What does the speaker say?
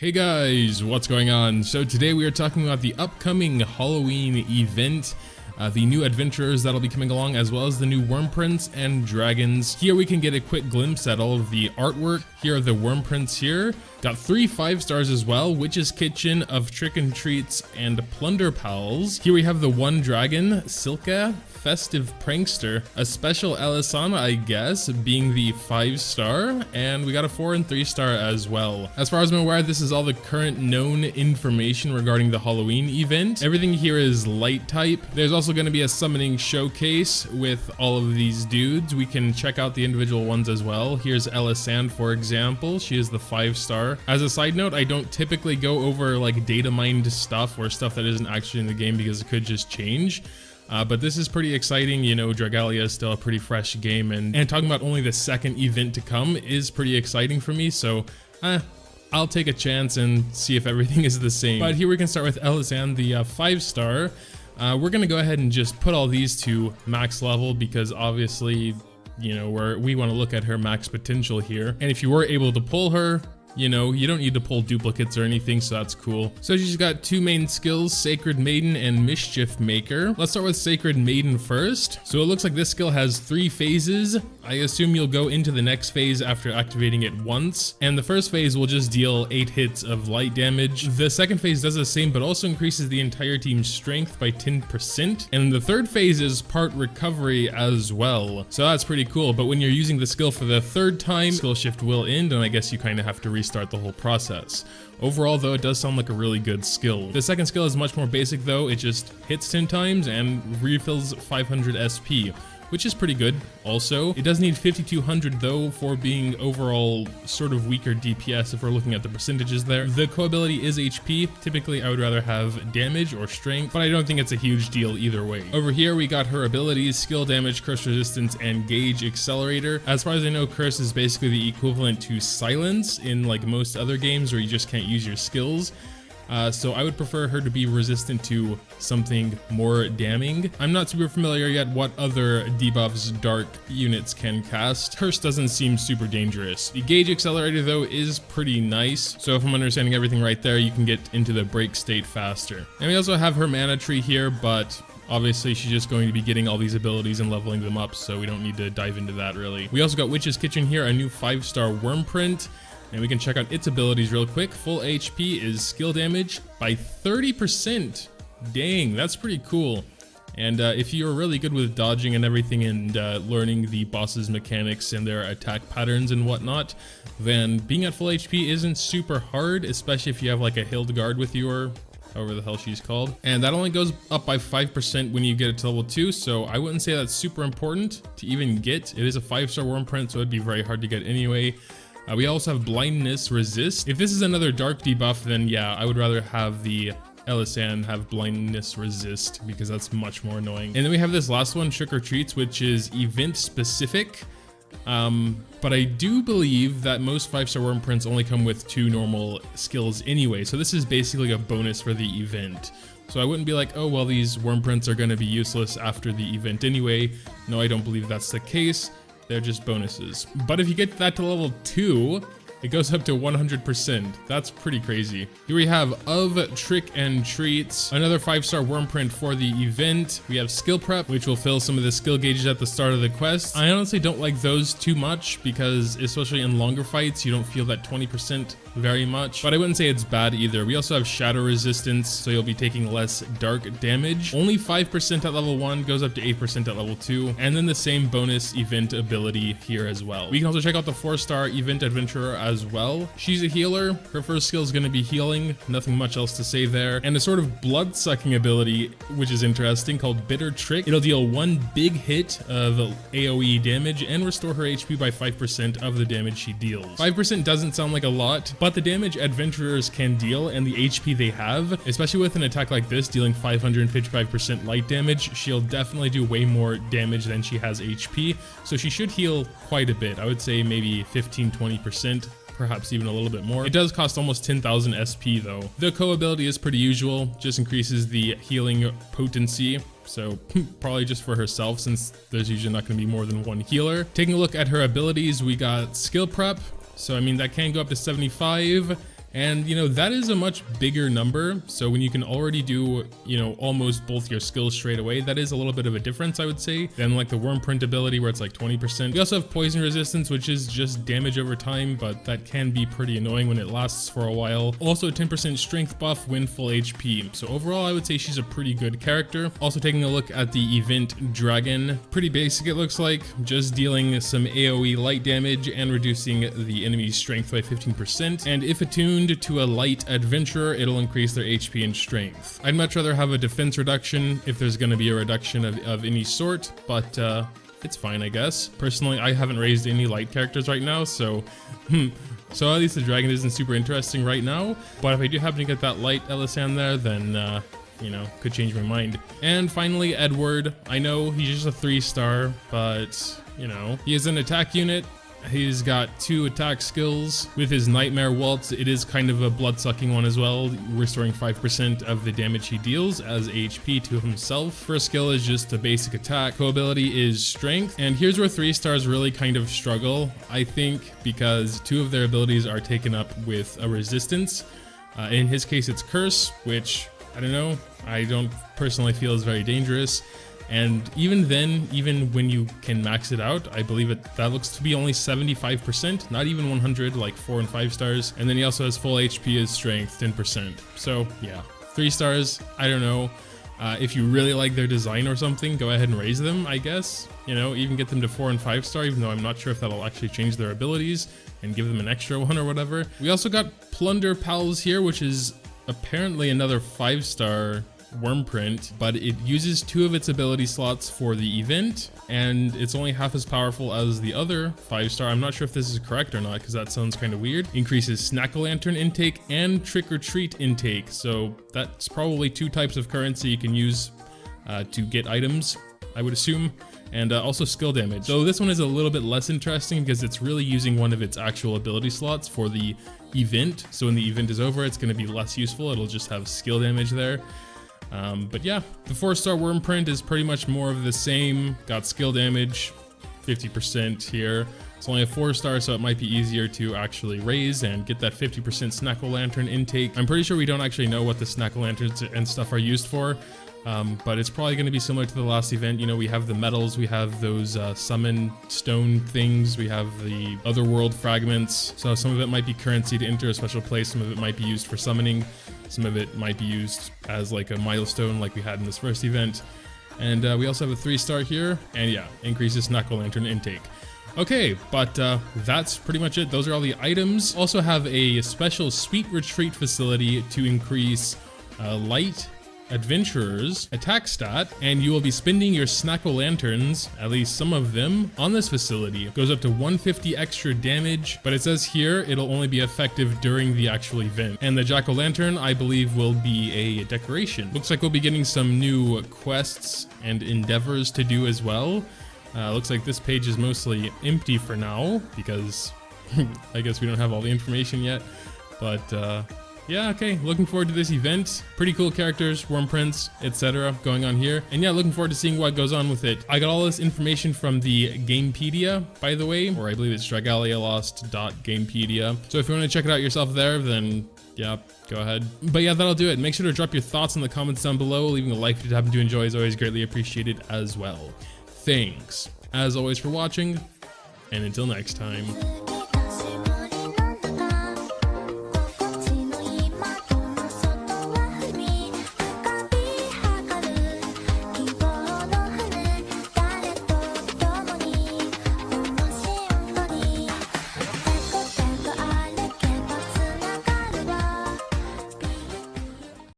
Hey guys, what's going on? So today we are talking about the upcoming Halloween event, the new adventurers that'll be coming along, as well as the new worm prints and dragons. Here we can get a quick glimpse at all of the artwork. Here are the worm prints here. Got 3 5-stars as well, Witch's Kitchen, Of Trick and Treats, and Plunder Pals. Here we have the one dragon, Silka, Festive Prankster, a special Elisanne, I guess, being the 5-star, and we got a 4 and 3-star as well. As far as I'm aware, this is all the current known information regarding the Halloween event. Everything here is light type. There's also going to be a summoning showcase with all of these dudes. We can check out the individual ones as well. Here's Elisanne, for example. She is the 5-star. As a side note, I don't typically go over like data mined stuff or stuff that isn't actually in the game because it could just change. But this is pretty exciting. You know, Dragalia is still a pretty fresh game, and talking about only the second event to come is pretty exciting for me, so I'll take a chance and see if everything is the same. But here we can start with Elisanne, the 5-star. We're gonna go ahead and just put all these to max level because obviously, you know, we want to look at her max potential here. And if you were able to pull her, you know, you don't need to pull duplicates or anything, so that's cool. So she's got 2 main skills, Sacred Maiden and Mischief Maker. Let's start with Sacred Maiden first. So it looks like this skill has 3 phases. I assume you'll go into the next phase after activating it once. And the first phase will just deal 8 hits of light damage. The second phase does the same, but also increases the entire team's strength by 10%. And the third phase is part recovery as well. So that's pretty cool. But when you're using the skill for the 3rd time, skill shift will end, and I guess you kind of have to restart the whole process. Overall though, it does sound like a really good skill. The second skill is much more basic though. It just hits 10 times and refills 500 SP, which is pretty good also. It does need 5200 though for being overall sort of weaker DPS if we're looking at the percentages there. The co-ability is HP. Typically I would rather have damage or strength, but I don't think it's a huge deal either way. Over here we got her abilities, skill damage, curse resistance, and gauge accelerator. As far as I know, curse is basically the equivalent to silence in like most other games where you just can't use your skills. So I would prefer her to be resistant to something more damning. I'm not super familiar yet what other debuffs dark units can cast. Curse doesn't seem super dangerous. The gauge accelerator though is pretty nice. So if I'm understanding everything right there, you can get into the break state faster. And we also have her mana tree here, but obviously she's just going to be getting all these abilities and leveling them up, so we don't need to dive into that really. We also got Witch's Kitchen here, a new 5-star worm print. And we can check out its abilities real quick. Full HP is skill damage by 30%. Dang, that's pretty cool. And if you're really good with dodging and everything and learning the boss's mechanics and their attack patterns and whatnot, then being at full HP isn't super hard, especially if you have like a Hildegard with you or however the hell she's called. And that only goes up by 5% when you get it to level 2, so I wouldn't say that's super important to even get. It is a 5-star worm print, so it'd be very hard to get anyway. We also have Blindness Resist. If this is another dark debuff, then yeah, I would rather have the Elisanne have Blindness Resist because that's much more annoying. And then we have this last one, Trick or Treats, which is event specific. But I do believe that most 5-star worm prints only come with 2 normal skills anyway. So this is basically a bonus for the event. So I wouldn't be like, oh, well, these worm prints are going to be useless after the event anyway. No, I don't believe that's the case. They're just bonuses. But if you get that to level 2, it goes up to 100%. That's pretty crazy. Here we have Of Trick and Treats, another 5-star worm print for the event. We have Skill Prep, which will fill some of the skill gauges at the start of the quest. I honestly don't like those too much because especially in longer fights, you don't feel that 20% very much, but I wouldn't say it's bad either. We also have Shadow Resistance, so you'll be taking less dark damage. Only 5% at level 1, goes up to 8% at level 2, and then the same bonus event ability here as well. We can also check out the 4-star Event Adventurer as well. She's a healer. Her first skill is going to be healing. Nothing much else to say there. And a sort of blood-sucking ability, which is interesting, called Bitter Trick. It'll deal 1 big hit of AoE damage and restore her HP by 5% of the damage she deals. 5% doesn't sound like a lot, but the damage adventurers can deal and the HP they have, especially with an attack like this dealing 555% light damage, she'll definitely do way more damage than she has HP, so she should heal quite a bit. I would say maybe 15-20%. Perhaps even a little bit more. It does cost almost 10,000 SP though. The co-ability is pretty usual, just increases the healing potency. So probably just for herself since there's usually not going to be more than 1 healer. Taking a look at her abilities, we got Skill Prep. So I mean that can go up to 75. And, you know, that is a much bigger number. So when you can already do, you know, almost both your skills straight away, that is a little bit of a difference, I would say, than like the Wormprint ability where it's like 20%. We also have poison resistance, which is just damage over time, but that can be pretty annoying when it lasts for a while. Also 10% strength buff when full HP. So overall, I would say she's a pretty good character. Also taking a look at the event Dragon, pretty basic it looks like, just dealing some AoE light damage and reducing the enemy's strength by 15%. And if attuned to a light adventurer, it'll increase their HP and strength. I'd much rather have a defense reduction if there's going to be a reduction of any sort, but it's fine, I guess. Personally, I haven't raised any light characters right now, so so at least the dragon isn't super interesting right now. But if I do happen to get that light Elisanne there, then you know, could change my mind. And finally, Edward. I know he's just a 3-star, but you know, he is an attack unit. He's got 2 attack skills. With his Nightmare Waltz, it is kind of a blood-sucking one as well, restoring 5% of the damage he deals as HP to himself. First skill is just a basic attack. Co-ability is Strength, and here's where 3-stars really kind of struggle, I think, because 2 of their abilities are taken up with a resistance. In his case, it's Curse, which, I don't know, I don't personally feel is very dangerous. And even then, even when you can max it out, I believe that looks to be only 75%, not even 100, like 4 and 5 stars. And then he also has full HP as strength, 10%. So yeah, 3 stars, I don't know. If you really like their design or something, go ahead and raise them, I guess. You know, even get them to 4 and 5 star, even though I'm not sure if that'll actually change their abilities and give them an extra one or whatever. We also got Plunder Pals here, which is apparently another 5-star Wormprint, but it uses 2 of its ability slots for the event, and it's only half as powerful as the other 5-star. I'm not sure if this is correct or not, because that sounds kind of weird. Increases Snack-o-lantern intake and trick-or-treat intake, so that's probably 2 types of currency you can use to get items, I would assume, and also skill damage. So this one is a little bit less interesting because it's really using one of its actual ability slots for the event, so when the event is over, it's going to be less useful. It'll just have skill damage there. But yeah, the 4-star Wormprint is pretty much more of the same. Got skill damage, 50% here. It's only a 4-star, so it might be easier to actually raise and get that 50% Snack-o-lantern intake. I'm pretty sure we don't actually know what the Snack-o-lanterns and stuff are used for, but it's probably going to be similar to the last event. You know, we have the medals, we have those summon stone things, we have the otherworld fragments. So some of it might be currency to enter a special place, some of it might be used for summoning. Some of it might be used as like a milestone like we had in this first event. And we also have a 3-star here, and yeah, increases Snack-o-lantern intake. Okay, but that's pretty much it. Those are all the items. Also have a special Sweet Retreat facility to increase light adventurers attack stat, and you will be spending your Snack-o-lanterns, at least some of them, on this facility. It goes up to 150 extra damage, but it says here it'll only be effective during the actual event. And the jack-o'-lantern, I believe, will be a decoration. Looks like we'll be getting some new quests and endeavors to do as well. Looks like this page is mostly empty for now because I guess we don't have all the information yet, but yeah, okay, looking forward to this event. Pretty cool characters, Wormprints, etc. going on here. And yeah, looking forward to seeing what goes on with it. I got all this information from the Gamepedia, by the way, or I believe it's dragalialost.gamepedia. So if you want to check it out yourself there, then yeah, go ahead. But yeah, that'll do it. Make sure to drop your thoughts in the comments down below. Leaving a like if you happen to enjoy is always greatly appreciated as well. Thanks, as always, for watching, and until next time.